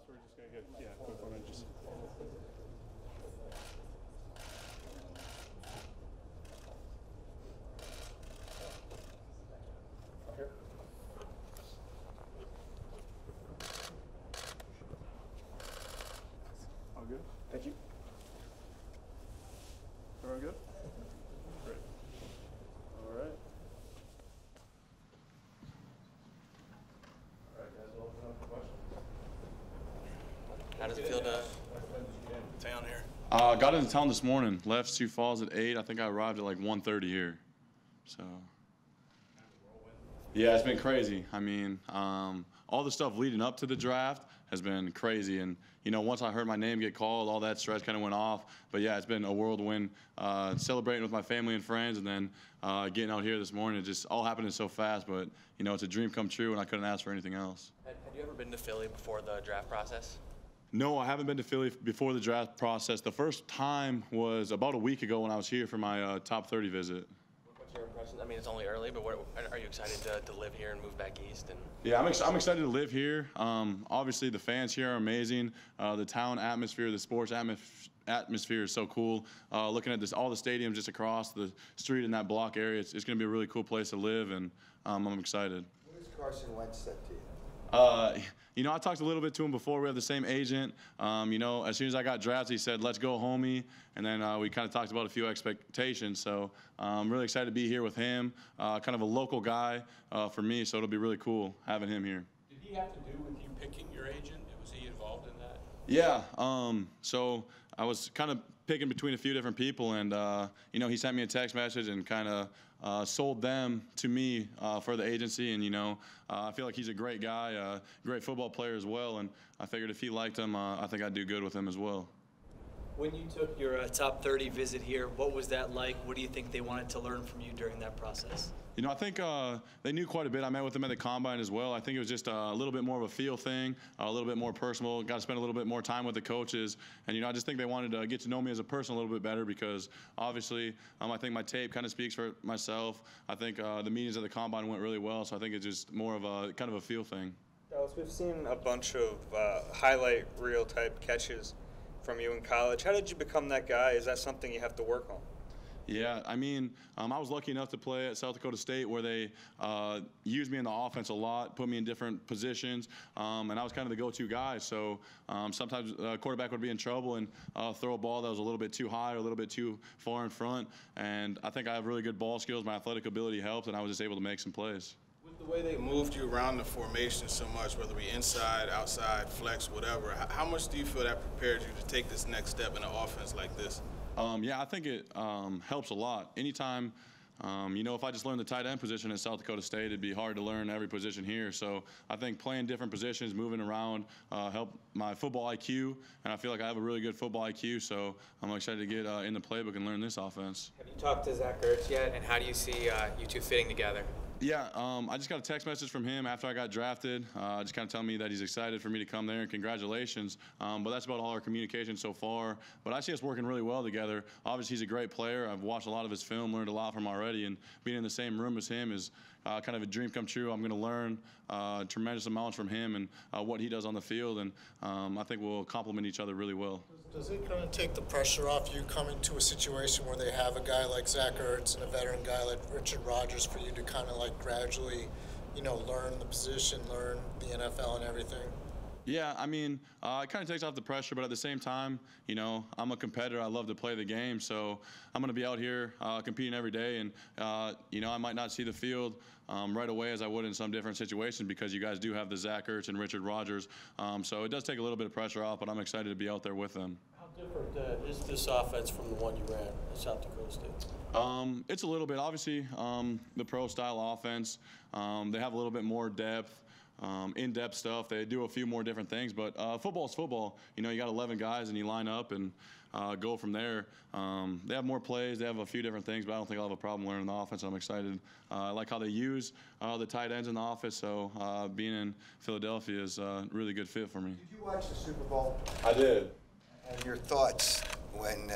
we're just going to get, a quick one and just. Here. All good? Thank you. Everyone good? Great. All right. All right, guys, we'll open up for questions. How does it feel to town here? Got into town this morning. Left Sioux Falls at 8. I think I arrived at like 1:30 here. So. Yeah, it's been crazy. I mean, all the stuff leading up to the draft has been crazy. And, once I heard my name get called, all that stress kind of went off. But, yeah, it's been a whirlwind. Celebrating with my family and friends and then getting out here this morning. It just all happening so fast. But, it's a dream come true, and I couldn't ask for anything else. Had you ever been to Philly before the draft process? No, I haven't been to Philly before the draft process. The first time was about a week ago when I was here for my top 30 visit. What's your impression? I mean, it's only early, but are you excited to live here and move back east? And yeah, I'm excited to live here. Obviously, the fans here are amazing. The town atmosphere, the sports atmosphere is so cool. Looking at all the stadiums just across the street in that block area, it's going to be a really cool place to live, and I'm excited. What has Carson Wentz said to you? I talked a little bit to him before. We have the same agent. As soon as I got drafted, he said, "Let's go, homie." And then we kind of talked about a few expectations. So I'm really excited to be here with him. Kind of a local guy for me, so it'll be really cool having him here. Did he have to do with you picking your agent? Was he involved in that? Yeah. So I was kind of picking between a few different people, and he sent me a text message and kind of sold them to me for the agency. And I feel like he's a great guy, great football player as well. And I figured if he liked him, I think I'd do good with him as well. When you took your top 30 visit here, what was that like? What do you think they wanted to learn from you during that process? I think they knew quite a bit. I met with them at the Combine as well. I think it was just a little bit more of a feel thing, a little bit more personal. Got to spend a little bit more time with the coaches. And, I just think they wanted to get to know me as a person a little bit better because, obviously, I think my tape kind of speaks for myself. I think the meetings at the Combine went really well, so I think it's just more of a kind of a feel thing. Dallas, we've seen a bunch of highlight reel type catches from you in college. How did you become that guy? Is that something you have to work on? Yeah, I was lucky enough to play at South Dakota State where they used me in the offense a lot, put me in different positions, and I was kind of the go-to guy. So sometimes a quarterback would be in trouble and throw a ball that was a little bit too high or a little bit too far in front. And I think I have really good ball skills. My athletic ability helped, and I was just able to make some plays. With the way they moved you around the formation so much, whether it be inside, outside, flex, whatever, how much do you feel that prepared you to take this next step in an offense like this? Yeah, I think it helps a lot. Anytime, if I just learned the tight end position at South Dakota State, it'd be hard to learn every position here. So I think playing different positions, moving around, helped my football IQ, and I feel like I have a really good football IQ. So I'm excited to get in the playbook and learn this offense. Have you talked to Zach Ertz yet, and how do you see you two fitting together? Yeah, I just got a text message from him after I got drafted, just kind of telling me that he's excited for me to come there and congratulations. But that's about all our communication so far. But I see us working really well together. Obviously, he's a great player. I've watched a lot of his film, learned a lot from him already, and being in the same room as him is kind of a dream come true. I'm going to learn tremendous amounts from him and what he does on the field, and I think we'll complement each other really well. Does it kind of take the pressure off you coming to a situation where they have a guy like Zach Ertz and a veteran guy like Richard Rodgers for you to kind of like gradually, learn the position, learn the NFL and everything? Yeah, it kind of takes off the pressure, but at the same time, I'm a competitor. I love to play the game, so I'm going to be out here competing every day, and, I might not see the field right away as I would in some different situations because you guys do have the Zach Ertz and Richard Rodgers, so it does take a little bit of pressure off, but I'm excited to be out there with them. How different is this offense from the one you ran at South Dakota State? It's a little bit. Obviously, the pro-style offense, they have a little bit more depth. In-depth stuff. They do a few more different things, but football's football. You got 11 guys and you line up and go from there. They have more plays. They have a few different things, but I don't think I'll have a problem learning the offense. I'm excited. I like how they use the tight ends in the office, so being in Philadelphia is a really good fit for me. Did you watch the Super Bowl? I did. And your thoughts when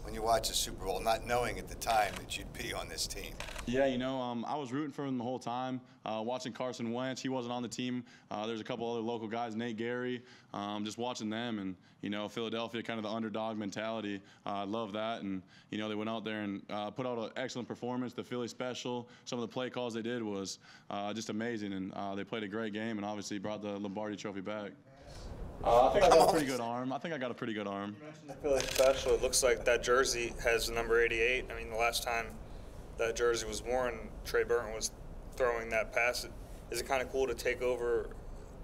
when you watch the Super Bowl, not knowing at the time that you'd be on this team? Yeah, you know, I was rooting for him the whole time. Watching Carson Wentz, he wasn't on the team. There's a couple other local guys, Nate Gary, just watching them, and you know, Philadelphia, kind of the underdog mentality. I love that, and you know, they went out there and put out an excellent performance. The Philly special, some of the play calls they did was just amazing, and they played a great game, and obviously brought the Lombardi Trophy back. I think I got a pretty good arm. I think I got a pretty good arm. You mentioned the Philly special. It looks like that jersey has the number 88. I mean, the last time that jersey was worn, Trey Burton was throwing that pass. Is it kind of cool to take over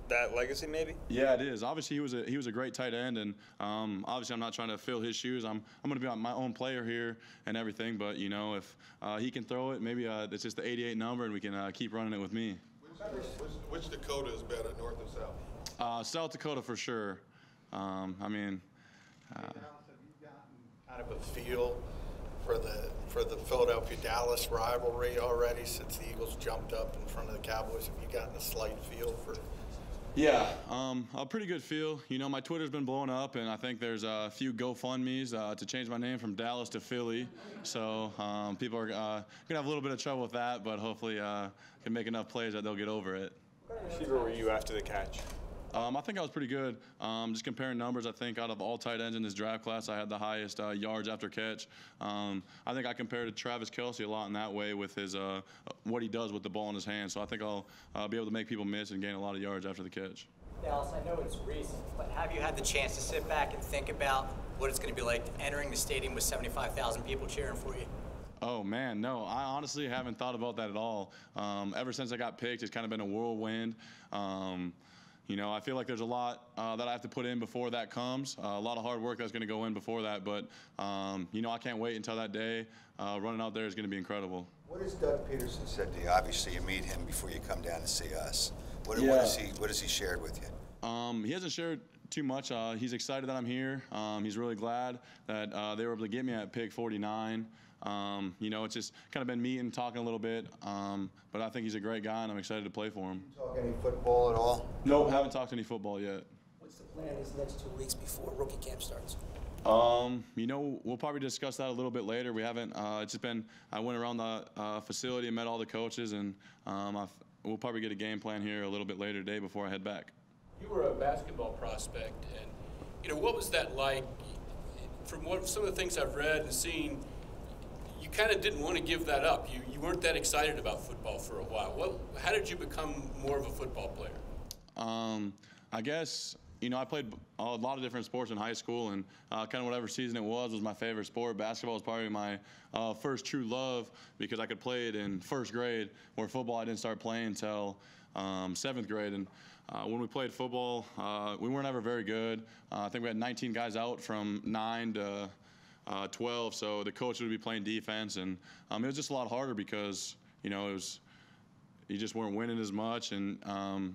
that legacy, maybe? Yeah, it is. Obviously, he was a great tight end, and obviously, I'm not trying to fill his shoes. I'm going to be my own player here and everything. But you know, if he can throw it, maybe it's just the 88 number, and we can keep running it with me. Which Dakota is better, North or South? South Dakota for sure. I mean, Have you gotten kind of a feel for the Philadelphia-Dallas rivalry already since the Eagles jumped up in front of the Cowboys? Have you gotten a slight feel for? Yeah, a pretty good feel. You know, my Twitter's been blowing up, and I think there's a few GoFundMes to change my name from Dallas to Philly. So people are gonna have a little bit of trouble with that, but hopefully can make enough plays that they'll get over it. What receiver were you after the catch? I think I was pretty good. Just comparing numbers, I think out of all tight ends in this draft class, I had the highest yards after catch. I think I compared to Travis Kelce a lot in that way with his what he does with the ball in his hand. So I think I'll be able to make people miss and gain a lot of yards after the catch. Dallas, I know it's recent, but have you had the chance to sit back and think about what it's going to be like entering the stadium with 75,000 people cheering for you? Oh, man, no. I honestly haven't thought about that at all. Ever since I got picked, it's kind of been a whirlwind. You know, I feel like there's a lot that I have to put in before that comes. A lot of hard work that's going to go in before that. But, you know, I can't wait until that day. Running out there is going to be incredible. What has Doug Peterson said to you? Obviously, you meet him before you come down to see us. What has he shared with you? He hasn't shared too much. He's excited that I'm here. He's really glad that they were able to get me at pick 49. You know, it's just kind of been meeting, talking a little bit. But I think he's a great guy, and I'm excited to play for him. Talk any football at all? Nope, haven't talked any football yet. What's the plan these next 2 weeks before rookie camp starts? You know, we'll probably discuss that a little bit later. We haven't. It's just been. I went around the facility and met all the coaches, and we'll probably get a game plan here a little bit later today before I head back. You were a basketball prospect, and you know what was that like? From some of the things I've read and seen, you kind of didn't want to give that up. You weren't that excited about football for a while. How did you become more of a football player? I guess, you know, I played a lot of different sports in high school, and kind of whatever season it was my favorite sport. Basketball was probably my first true love because I could play it in first grade, where football I didn't start playing until 7th grade. And when we played football, we weren't ever very good. I think we had 19 guys out from 9 to 12, so the coach would be playing defense, and it was just a lot harder because, you know, you just weren't winning as much, and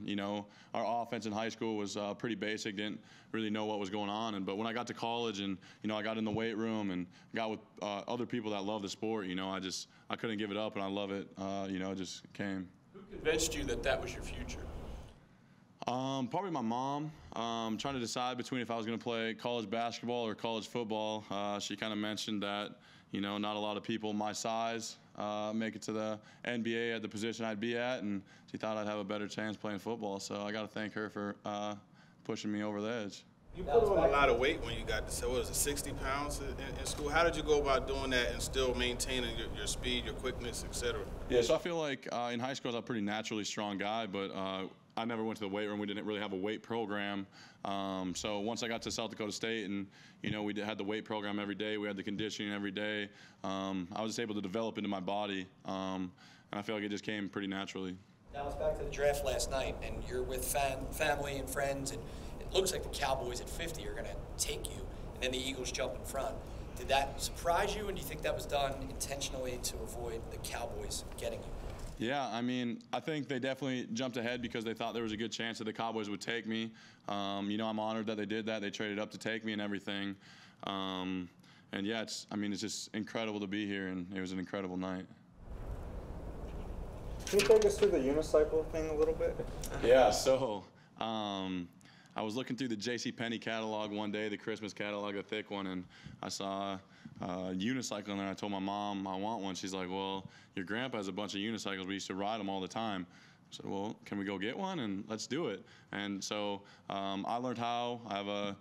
you know, our offense in high school was pretty basic, didn't really know what was going on. But when I got to college and, you know, I got in the weight room and got with other people that love the sport, you know, I couldn't give it up, and I love it. You know, it just came. Who convinced you that that was your future? Probably my mom. Trying to decide between if I was going to play college basketball or college football. She kind of mentioned that, you know, not a lot of people my size make it to the NBA at the position I'd be at, and she thought I'd have a better chance playing football. So I got to thank her for pushing me over the edge. You put on a lot of weight when you got to, what was it, 60 pounds in school? How did you go about doing that and still maintaining your speed, your quickness, etc.? Yeah, so I feel like in high school I was a pretty naturally strong guy, but I never went to the weight room. We didn't really have a weight program. So once I got to South Dakota State and, you know, we had the weight program every day, we had the conditioning every day, I was just able to develop into my body, and I feel like it just came pretty naturally. Now it's back to the draft last night, and you're with family and friends, and it looks like the Cowboys at 50 are going to take you, and then the Eagles jump in front. Did that surprise you, and do you think that was done intentionally to avoid the Cowboys getting you? Yeah, I mean, I think they definitely jumped ahead because they thought there was a good chance that the Cowboys would take me. You know, I'm honored that they did that. They traded up to take me and everything. And yeah, it's just incredible to be here, and it was an incredible night. Can you take us through the unicycle thing a little bit? Yeah, so I was looking through the JCPenney catalog one day, the Christmas catalog, the thick one, and I saw a unicycle in there. I told my mom I want one. She's like, well, your grandpa has a bunch of unicycles. We used to ride them all the time. I said, well, can we go get one? And let's do it. And so I learned how. I have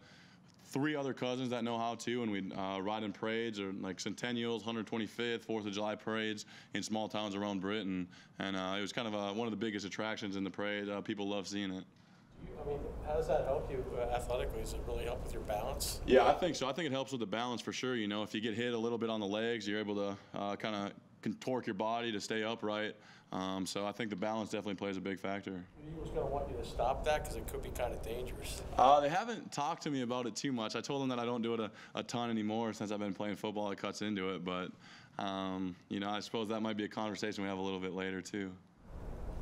3 other cousins that know how too, and we'd ride in parades or like Centennials, 125th, 4th of July parades in small towns around Britain. And it was kind of one of the biggest attractions in the parade. People love seeing it. I mean, how does that help you athletically? Does it really help with your balance? Yeah, I think so. I think it helps with the balance for sure. You know, if you get hit a little bit on the legs, you're able to kind of contort your body to stay upright. So I think the balance definitely plays a big factor. The Eagles going to want you to stop that because it could be kind of dangerous. They haven't talked to me about it too much. I told them that I don't do it a ton anymore since I've been playing football. It cuts into it, but you know, I suppose that might be a conversation we have a little bit later too.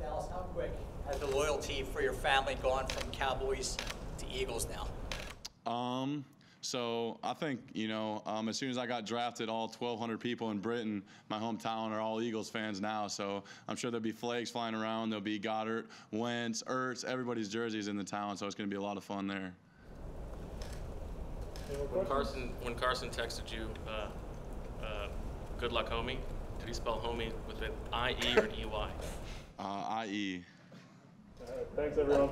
Dallas, how quick has the loyalty for your family gone from Cowboys to Eagles now? So I think, you know, as soon as I got drafted, all 1,200 people in Britain, my hometown, are all Eagles fans now. So I'm sure there'll be flags flying around. There'll be Goddard, Wentz, Ertz, everybody's jerseys in the town. So it's going to be a lot of fun there. When Carson texted you, good luck, homie, did he spell homie with an I-E or an E-Y? I-E. All right, thanks, everyone.